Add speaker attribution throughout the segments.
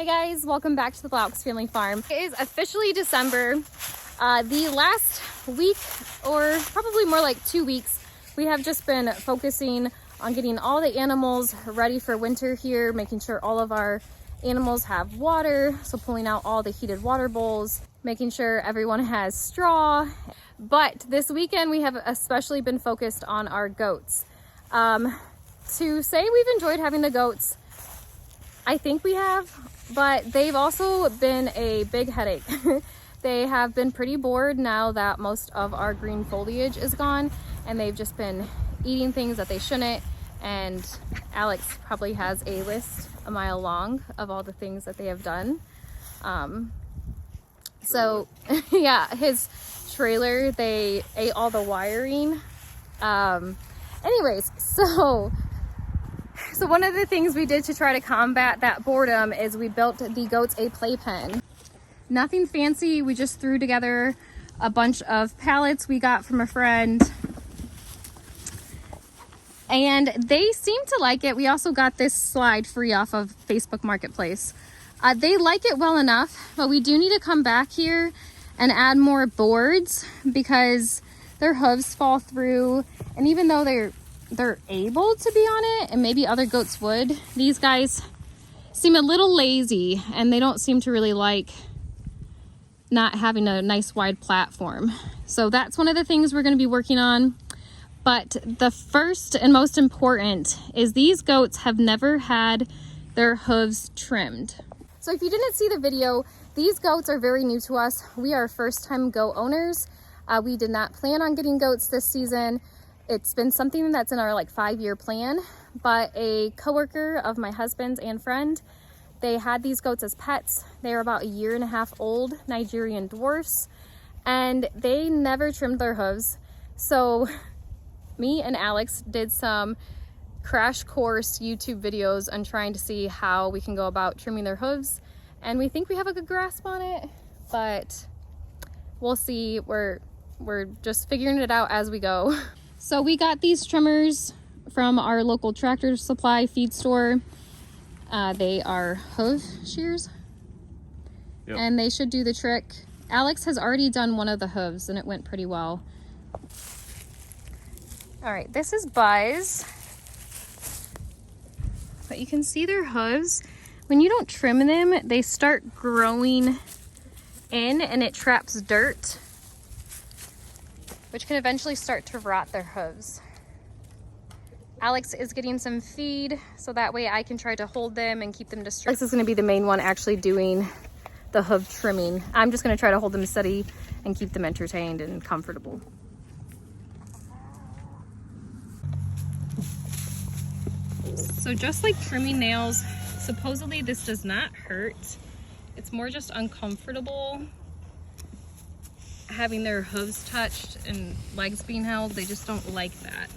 Speaker 1: Hey guys, welcome back to the Laux Family Farm. It is officially December. The last week, or probably more like 2 weeks, we have just been focusing on getting all the animals ready for winter here, making sure all of our animals have water, so pulling out all the heated water bowls, making sure everyone has straw. But this weekend we have especially been focused on our goats. To say we've enjoyed having the goats, I think we have, but they've also been a big headache. They have been pretty bored now that most of our green foliage is gone, and they've just been eating things that they shouldn't. And Alex probably has a list a mile long of all the things that they have done. So yeah, his trailer, they ate all the wiring. Anyways, so one of the things we did to try to combat that boredom is we built the goats a playpen. Nothing fancy, we just threw together a bunch of pallets we got from a friend. And they seem to like it. We also got this slide free off of Facebook Marketplace. They like it well enough, but we do need to come back here and add more boards because their hooves fall through. And even though they're able to be on it, and maybe other goats would, these guys seem a little lazy and they don't seem to really like not having a nice wide platform. So that's one of the things we're going to be working on. But the first and most important is these goats have never had their hooves trimmed. So if you didn't see the video, these goats are very new to us. We are first-time goat owners. We did not plan on getting goats this season. It's been something that's in our 5-year plan, but a coworker of my husband's and friend, they had these goats as pets. They were about 1.5 years old, Nigerian Dwarfs, and they never trimmed their hooves. So me and Alex did some crash course YouTube videos on trying to see how we can go about trimming their hooves, and we think we have a good grasp on it, but we'll see. We're just figuring it out as we go. So we got these trimmers from our local Tractor Supply feed store. They are hoof shears. Yep. And they should do the trick. Alex has already done one of the hooves and it went pretty well. All right, this is Buzz. But you can see their hooves. When you don't trim them, they start growing in and it traps dirt, which can eventually start to rot their hooves. Alex is getting some feed so that way I can try to hold them and keep them distracted. Alex is going to be the main one actually doing the hoof trimming. I'm just going to try to hold them steady and keep them entertained and comfortable. So just like trimming nails, supposedly this does not hurt. It's more just uncomfortable having their hooves touched and legs being held. They just don't like that.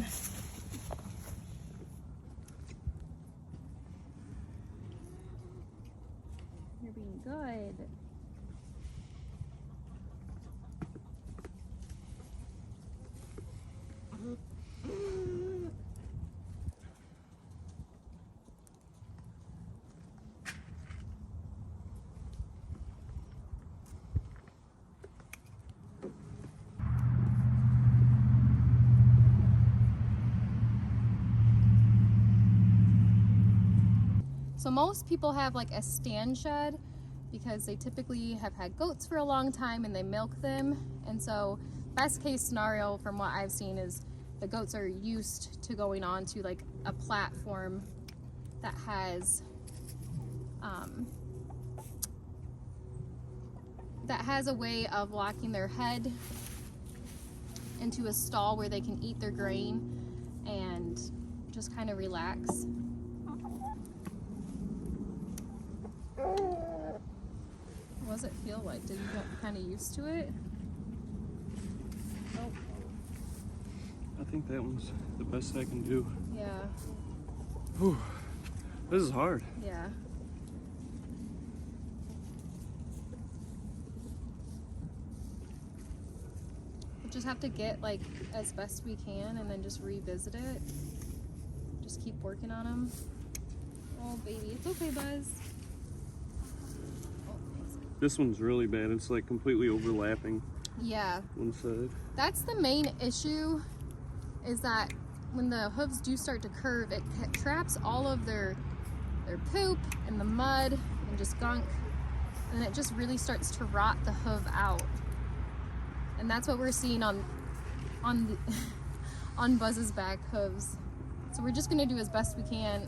Speaker 1: You're being good. So most people have a stand shed because they typically have had goats for a long time and they milk them. And so best case scenario from what I've seen is the goats are used to going on to a platform that has a way of locking their head into a stall where they can eat their grain and just kind of relax. What does it feel like? Did you get kind of used to it? Oh.
Speaker 2: I think that one's the best I can do.
Speaker 1: Yeah.
Speaker 2: Whew. This is hard.
Speaker 1: Yeah. We'll just have to get as best we can and then just revisit it. Just keep working on them. Oh baby, it's okay, Buzz.
Speaker 2: This one's really bad. It's like completely overlapping
Speaker 1: Yeah,
Speaker 2: one side.
Speaker 1: that's the main issue, is that when the hooves do start to curve, it traps all of their poop and the mud and just gunk, and it just really starts to rot the hoof out. And that's what we're seeing on Buzz's back hooves. So we're just gonna do as best we can.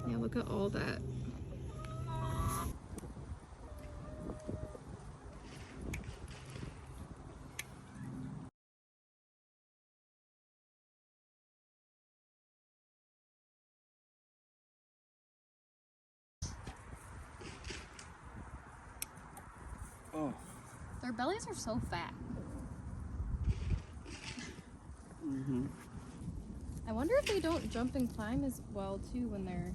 Speaker 1: Yeah, look at all that.
Speaker 2: Oh.
Speaker 1: Their bellies are so fat. I wonder if they don't jump and climb as well too when their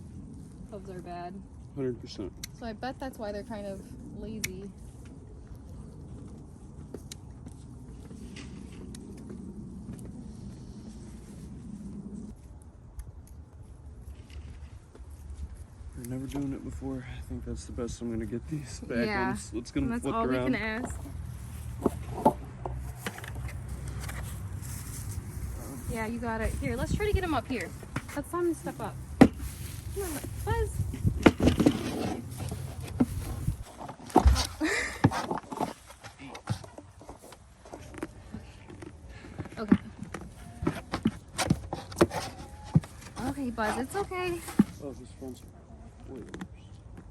Speaker 1: hooves are bad.
Speaker 2: 100%.
Speaker 1: So I bet that's why they're kind of lazy.
Speaker 2: We're never doing it before. I think that's the best I'm gonna get these back ones. Let's get them
Speaker 1: that's
Speaker 2: flipped
Speaker 1: all
Speaker 2: around.
Speaker 1: we can ask. Yeah, you got it. Here, let's try to get them up here. Let's let them step up. Come on, Buzz. Okay. Okay, Buzz, it's okay.
Speaker 2: Oh, this one's way worse.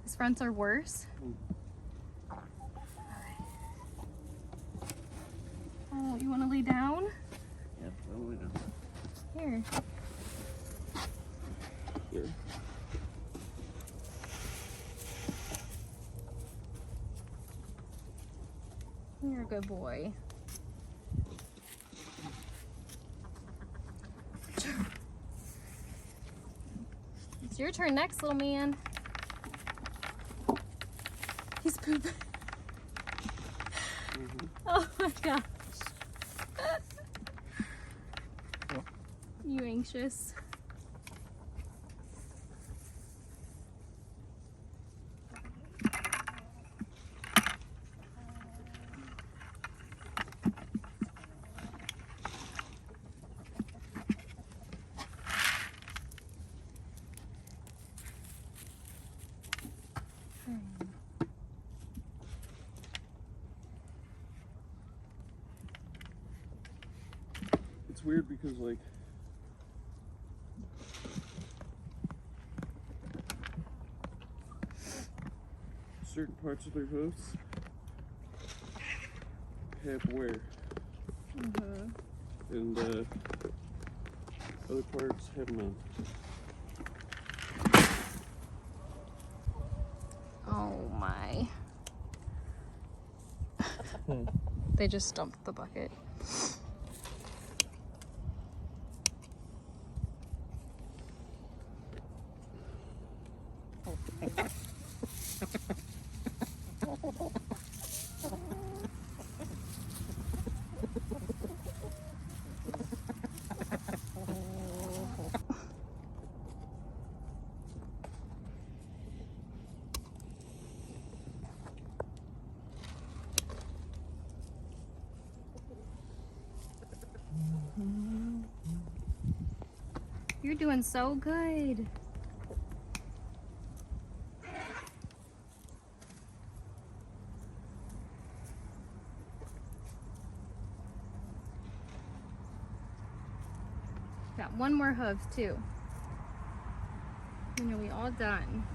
Speaker 1: His fronts are worse. Oh, you want to lay down?
Speaker 2: Yeah, I'll lay down.
Speaker 1: Here.
Speaker 2: Here.
Speaker 1: You're a good boy. It's your turn next, little man. He's pooping. Oh my gosh. You anxious?
Speaker 2: It's weird because like certain parts of their hooves have wear, and other parts have none.
Speaker 1: Oh my. They just dumped the bucket. You're doing so good. Got one more hoof too. Then you'll be all done.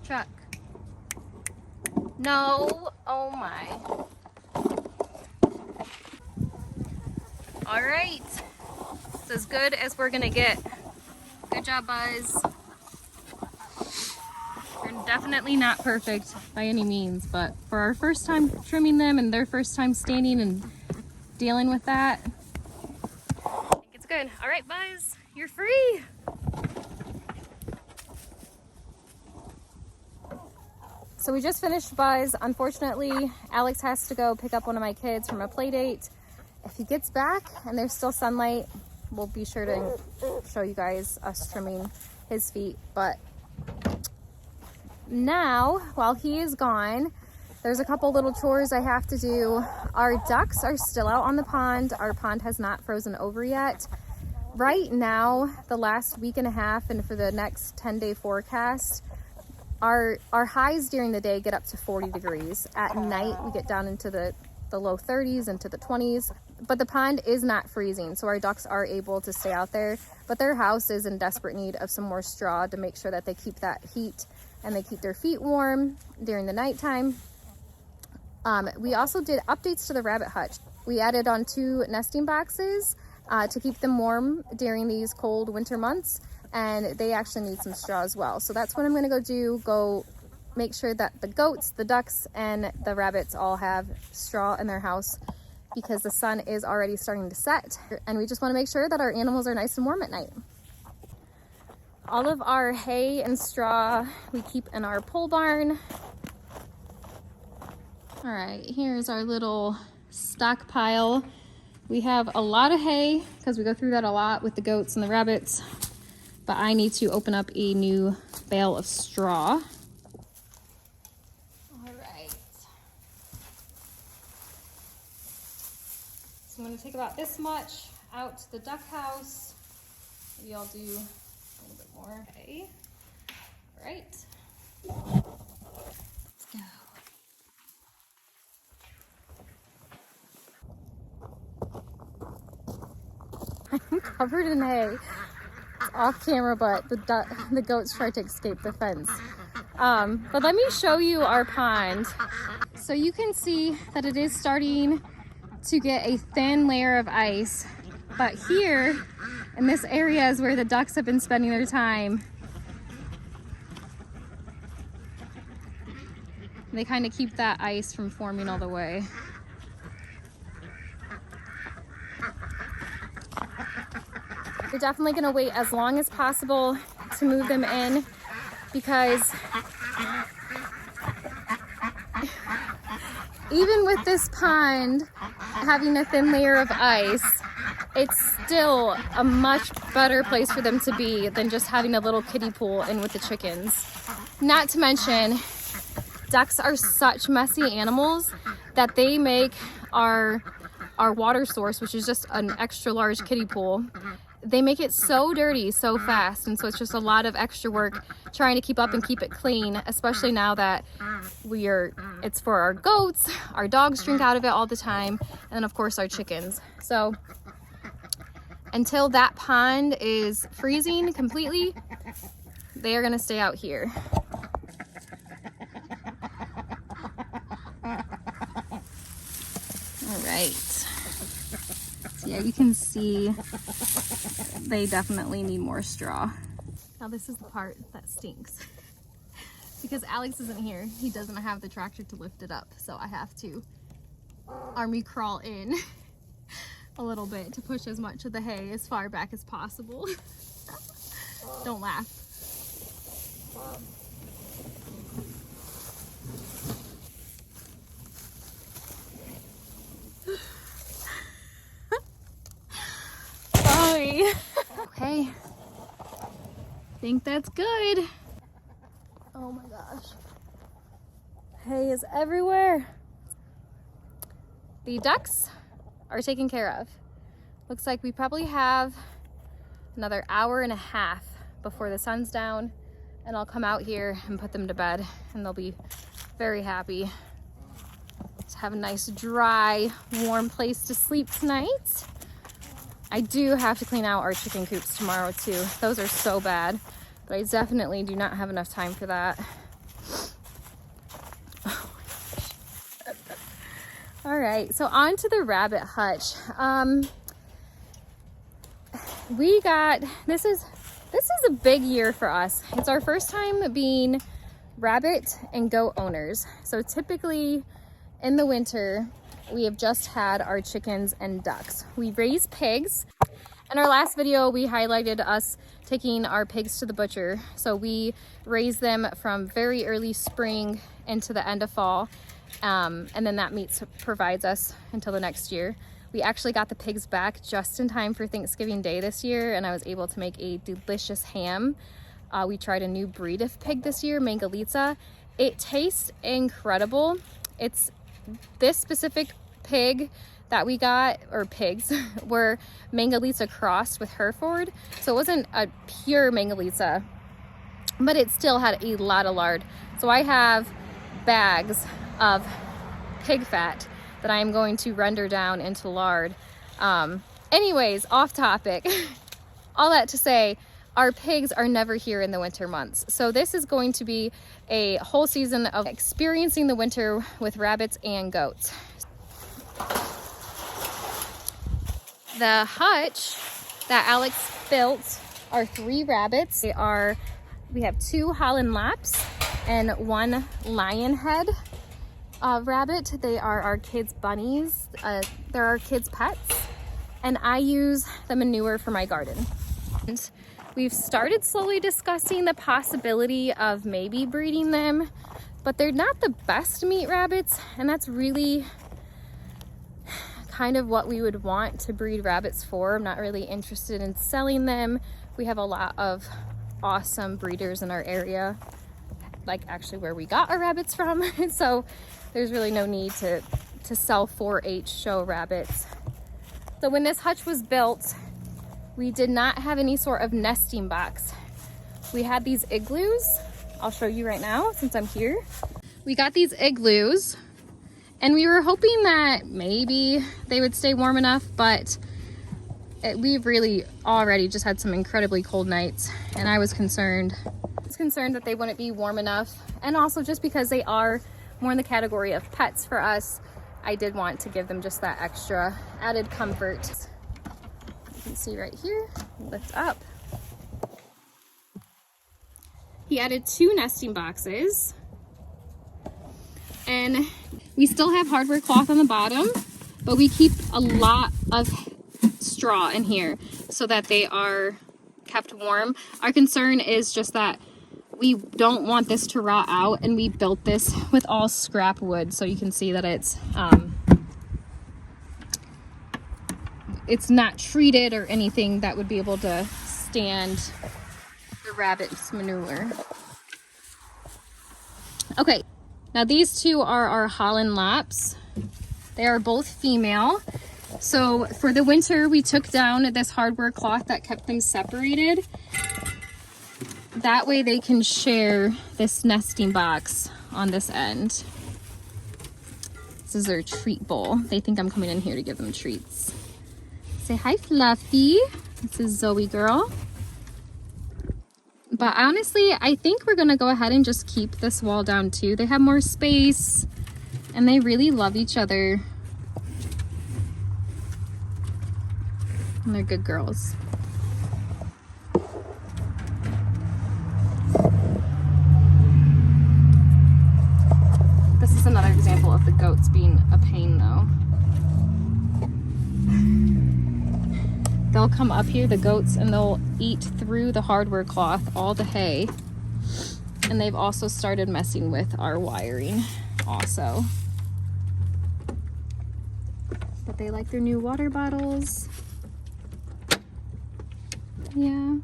Speaker 1: Chuck. No. Oh my. All right. It's as good as we're gonna get. Good job, Buzz. They're definitely not perfect by any means, but for our first time trimming them and their first time standing and dealing with that, good. All right, Buzz, you're free. So we just finished Buzz. Unfortunately, Alex has to go pick up one of my kids from a play date. If he gets back and there's still sunlight, we'll be sure to show you guys us trimming his feet. But now, while he is gone, there's a couple little chores I have to do. Our ducks are still out on the pond. Our pond has not frozen over yet. Right now, the last week and a half and for the next 10-day forecast, our highs during the day get up to 40 degrees. At night, we get down into the low 30s, into the 20s. But the pond is not freezing, so our ducks are able to stay out there. But their house is in desperate need of some more straw to make sure that they keep that heat and they keep their feet warm during the nighttime. We also did updates to the rabbit hutch. We added on 2 nesting boxes to keep them warm during these cold winter months. And they actually need some straw as well. So that's what I'm gonna go do, go make sure that the goats, the ducks, and the rabbits all have straw in their house because the sun is already starting to set. And we just wanna make sure that our animals are nice and warm at night. All of our hay and straw we keep in our pole barn. All right, here's our little stockpile. We have a lot of hay because we go through that a lot with the goats and the rabbits. But I need to open up a new bale of straw. All right. So I'm going to take about this much out to the duck house. Maybe I'll do a little bit more. Okay. All right. Let's go. I'm covered in hay. Off camera, but the goats try to escape the fence. But let me show you our pond. So you can see that it is starting to get a thin layer of ice. But here in this area is where the ducks have been spending their time. They kind of keep that ice from forming all the way. We're definitely gonna wait as long as possible to move them in because even with this pond having a thin layer of ice, it's still a much better place for them to be than just having a little kiddie pool in with the chickens. Not to mention, ducks are such messy animals that they make our water source, which is just an extra large kiddie pool, they make it so dirty so fast, and so it's just a lot of extra work trying to keep up and keep it clean, especially now that it's for our goats, our dogs drink out of it all the time, and then of course our chickens. So until that pond is freezing completely, they are gonna stay out here. All right. So yeah, you can see they definitely need more straw. Now this is the part that stinks. Because Alex isn't here, he doesn't have the tractor to lift it up. So I have to army crawl in a little bit to push as much of the hay as far back as possible. Don't laugh. Okay, think that's good. Oh my gosh, hay is everywhere. The ducks are taken care of. Looks like we probably have another hour and a half before the sun's down, and I'll come out here and put them to bed, and they'll be very happy to have a nice dry warm place to sleep tonight. I do have to clean out our chicken coops tomorrow too. Those are so bad, but I definitely do not have enough time for that. Oh my gosh. All right, so on to the rabbit hutch. This is a big year for us. It's our first time being rabbit and goat owners. So typically in the winter, we have just had our chickens and ducks. We raise pigs, In our last video, we highlighted us taking our pigs to the butcher. So we raise them from very early spring into the end of fall. And then that meat provides us until the next year. We actually got the pigs back just in time for Thanksgiving Day this year, and I was able to make a delicious ham. We tried a new breed of pig this year, Mangalitsa. It tastes incredible. It's this specific pig that we got, or pigs, were Mangalitsa crossed with Hereford. So it wasn't a pure Mangalitsa, but it still had a lot of lard. So I have bags of pig fat that I am going to render down into lard. Anyways, off topic. All that to say, our pigs are never here in the winter months. So this is going to be a whole season of experiencing the winter with rabbits and goats. The hutch that Alex built are 3 rabbits. We have 2 Holland Laps and 1 lion head rabbit. They are our kids' bunnies. They're our kids' pets. And I use the manure for my garden. And we've started slowly discussing the possibility of maybe breeding them, but they're not the best meat rabbits, and that's really kind of what we would want to breed rabbits for. I'm not really interested in selling them. We have a lot of awesome breeders in our area, like actually where we got our rabbits from. So there's really no need to sell 4-H show rabbits. So when this hutch was built, we did not have any sort of nesting box. We had these igloos. I'll show you right now since I'm here. We got these igloos, and we were hoping that maybe they would stay warm enough, but we've really already just had some incredibly cold nights, and I was concerned. I was concerned that they wouldn't be warm enough, and also just because they are more in the category of pets for us, I did want to give them just that extra added comfort. You can see right here, lift up. He added 2 nesting boxes, and we still have hardware cloth on the bottom, but we keep a lot of straw in here so that they are kept warm. Our concern is just that we don't want this to rot out, and we built this with all scrap wood, so you can see that it's not treated or anything that would be able to stand the rabbit's manure. Okay, now these 2 are our Holland Laps. They are both female. So for the winter, we took down this hardware cloth that kept them separated. That way they can share this nesting box on this end. This is their treat bowl. They think I'm coming in here to give them treats. Say hi, Fluffy. This is Zoe girl. But honestly, I think we're gonna go ahead and just keep this wall down too. They have more space and they really love each other. And they're good girls. This is another example of the goats being a pain though. They'll come up here, the goats, and they'll eat through the hardware cloth, all the hay. And they've also started messing with our wiring also. But they like their new water bottles. Yeah. I'm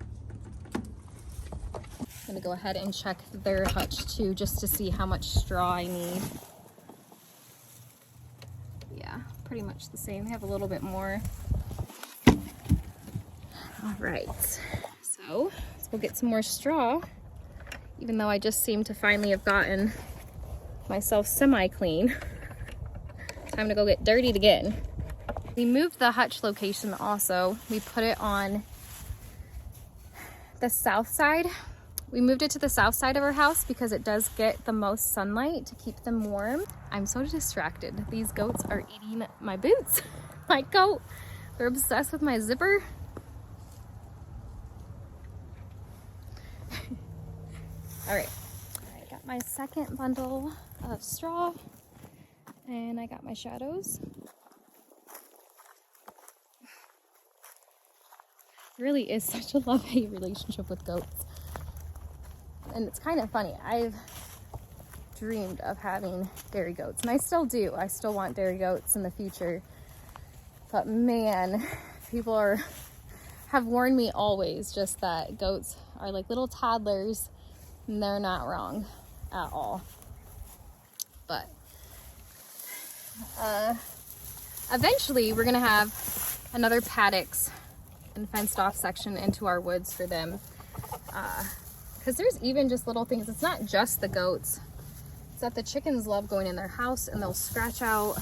Speaker 1: gonna go ahead and check their hutch too, just to see how much straw I need. Yeah, pretty much the same. They have a little bit more. All right, so let's go get some more straw, even though I just seem to finally have gotten myself semi-clean. Time to go get dirty again. We moved the hutch location also. We put it on the south side. We moved it to the south side of our house because it does get the most sunlight to keep them warm. I'm so distracted. These goats are eating my boots. My goat, they're obsessed with my zipper. All right, I got my second bundle of straw and I got my shadows. Really is such a love-hate relationship with goats. And it's kind of funny. I've dreamed of having dairy goats, and I still do. I still want dairy goats in the future. But man, people have warned me always just that goats are like little toddlers, and they're not wrong at all. But eventually we're gonna have another paddocks and fenced off section into our woods for them, because there's even just little things. It's not just the goats, it's that the chickens love going in their house and they'll scratch out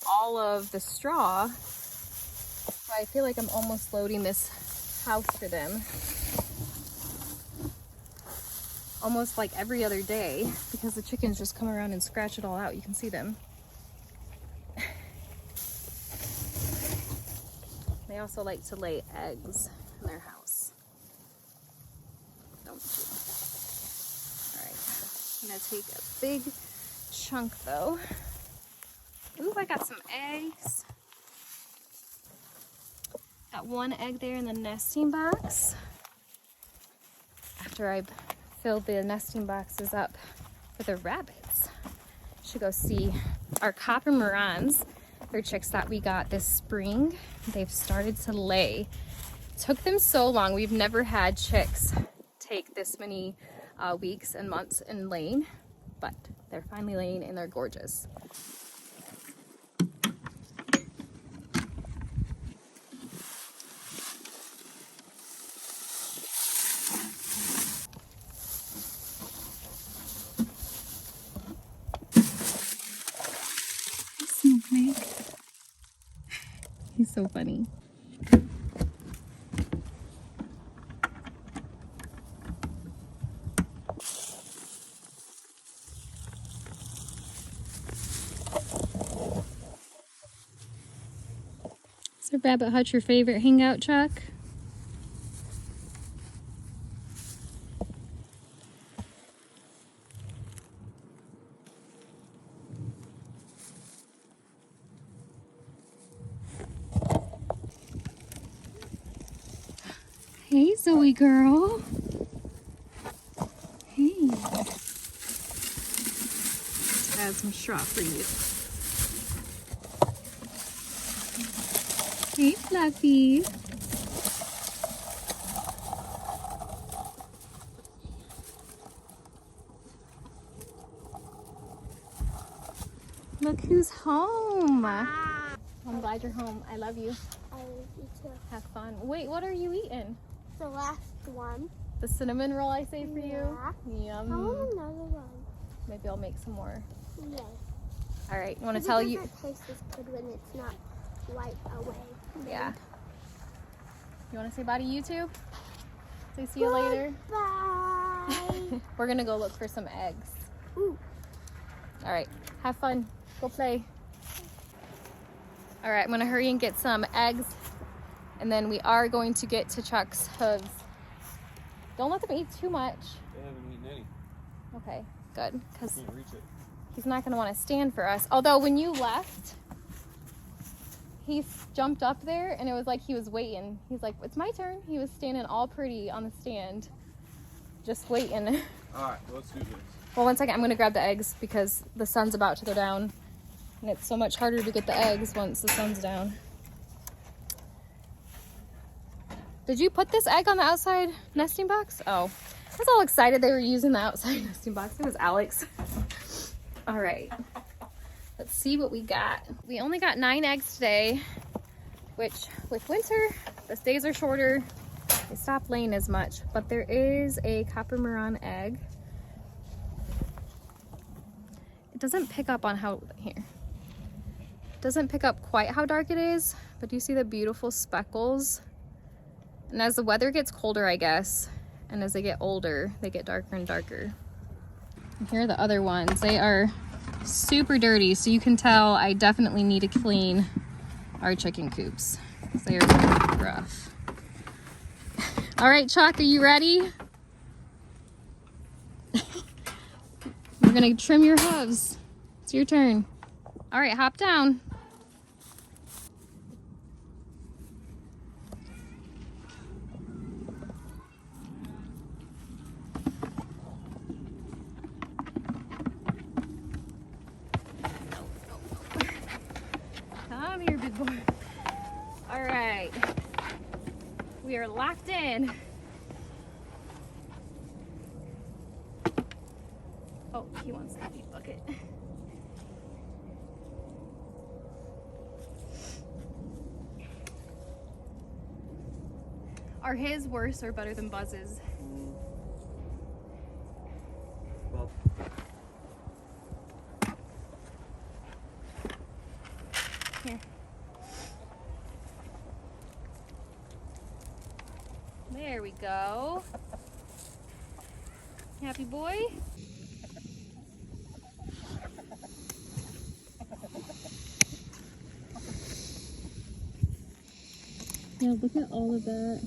Speaker 1: all of the straw. So I feel like I'm almost loading this house for them almost like every other day, because the chickens just come around and scratch it all out. You can see them. They also like to lay eggs in their house, don't you? All right, I'm gonna take a big chunk though. Ooh, I got some eggs. Got one egg there in the nesting box. After I filled the nesting boxes up for the rabbits, should go see our copper marans. They're chicks that we got this spring. They've started to lay. It took them so long. We've never had chicks take this many weeks and months in laying, but they're finally laying and they're gorgeous. He's so funny. Is the rabbit hutch your favorite hangout, Chuck? Hey, Zoe girl. Hey. Let's add some straw for you. Hey, Fluffy. Look who's home. I'm glad you're home. I love you.
Speaker 3: I love you too.
Speaker 1: Have fun. Wait, what are you eating?
Speaker 3: The last one.
Speaker 1: The cinnamon roll I saved for you?
Speaker 3: Yeah.
Speaker 1: Yum.
Speaker 3: I want another one.
Speaker 1: Maybe I'll make some more.
Speaker 3: Yes.
Speaker 1: All right, you want to tell you?
Speaker 3: It doesn't taste as good when it's not wiped away.
Speaker 1: Yeah. You want to say bye to YouTube? Say see you later.
Speaker 3: Bye.
Speaker 1: We're gonna go look for some eggs.
Speaker 3: Ooh.
Speaker 1: All right, have fun. Go play. All right, I'm gonna hurry and get some eggs, and then we are going to get to Chuck's hooves. Don't let them eat too much.
Speaker 2: They haven't eaten any.
Speaker 1: Okay, good, because
Speaker 2: Can't reach it.
Speaker 1: he's not gonna want to stand for us. Although when you left, he jumped up there and it was like he was waiting. He's like, it's my turn. He was standing all pretty on the stand, just waiting.
Speaker 2: All right, let's do this.
Speaker 1: Well, one second, I'm gonna grab the eggs because the sun's about to go down. And it's so much harder to get the eggs once the sun's down. Did you put this egg on the outside nesting box? Oh, I was all excited they were using the outside nesting box. It was Alex. All right, let's see what we got. We only got 9 eggs today, which with winter, the days are shorter. They stop laying as much, but there is a copper maran egg. It doesn't pick up on how, here. Doesn't pick up quite how dark it is, but do you see the beautiful speckles? And as the weather gets colder, I guess, and as they get older, they get darker and darker. And here are the other ones. They are super dirty, so you can tell I definitely need to clean our chicken coops. They are rough. All right, Chuck, are you ready? We're gonna trim your hooves. It's your turn. All right, hop down. Come here, big boy. All right. We are locked in. Oh, he wants the feed bucket. Are his worse or better than Buzz's?
Speaker 2: Well,
Speaker 1: Here. There we go. Happy boy. Yeah, look at all of that.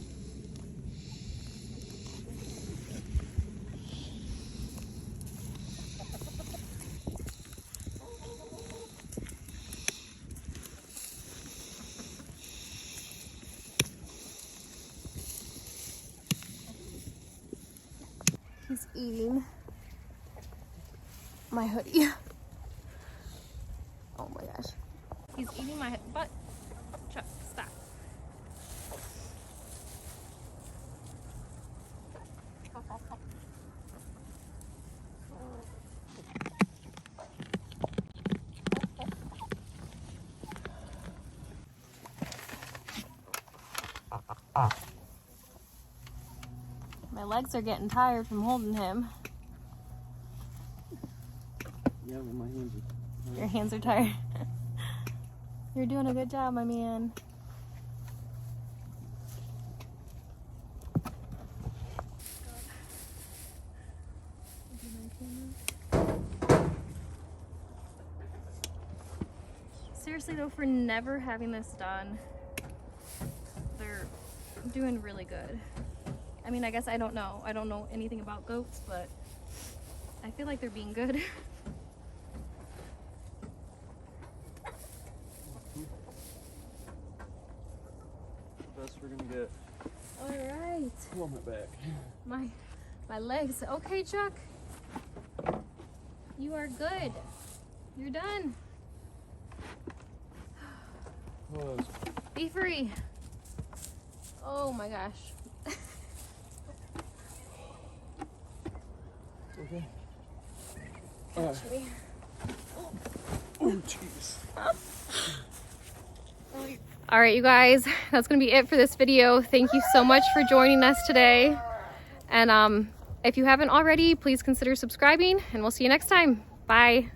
Speaker 1: He's eating my hoodie. Oh my gosh. He's eating my butt. Chuck, stop. My legs are getting tired from holding him.
Speaker 2: yeah, well, my hands are.
Speaker 1: Your hands are tired. You're doing a good job, my man. Seriously though, for never having this done, they're doing really good. I mean, I guess I don't know. I don't know anything about goats, but I feel like they're being good.
Speaker 2: The best we're gonna get.
Speaker 1: All right.
Speaker 2: Oh, my back.
Speaker 1: My legs. Okay, Chuck. You are good. You're done.
Speaker 2: Oh,
Speaker 1: Be free. Oh my gosh.
Speaker 2: okay. Oh, jeez.
Speaker 1: All right, you guys, that's gonna be it for this video. Thank you so much for joining us today. And if you haven't already, please consider subscribing, and we'll see you next time. Bye.